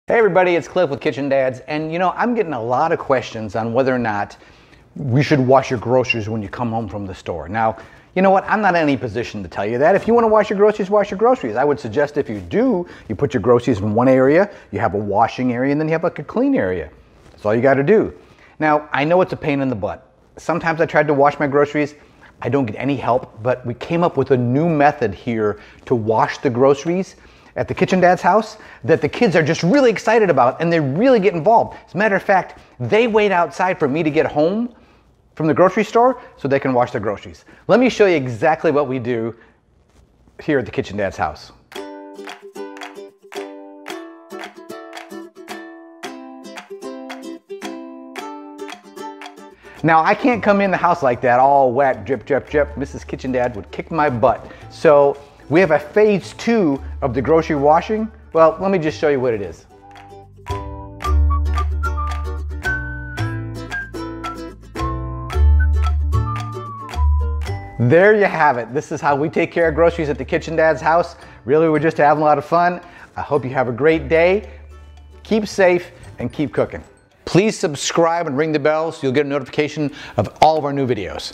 Hey everybody, it's Cliff with Kitchen Dads, and you know, I'm getting a lot of questions on whether or not we should wash your groceries when you come home from the store. Now, you know what, I'm not in any position to tell you that. If you want to wash your groceries, wash your groceries. I would suggest if you do, you put your groceries in one area, you have a washing area, and then you have like a clean area. That's all you got to do. Now, I know it's a pain in the butt. Sometimes I tried to wash my groceries, I don't get any help, but we came up with a new method here to wash the groceries at the Kitchen Dad's house that the kids are just really excited about, and they really get involved. As a matter of fact, they wait outside for me to get home from the grocery store so they can wash their groceries. Let me show you exactly what we do here at the Kitchen Dad's house. Now, I can't come in the house like that, all wet, drip, drip, drip. Mrs. Kitchen Dad would kick my butt. So we have a phase 2 of the grocery washing. Well, let me just show you what it is. There you have it. This is how we take care of groceries at the Kitchen Dad's house. Really, we're just having a lot of fun. I hope you have a great day. Keep safe and keep cooking. Please subscribe and ring the bell so you'll get a notification of all of our new videos.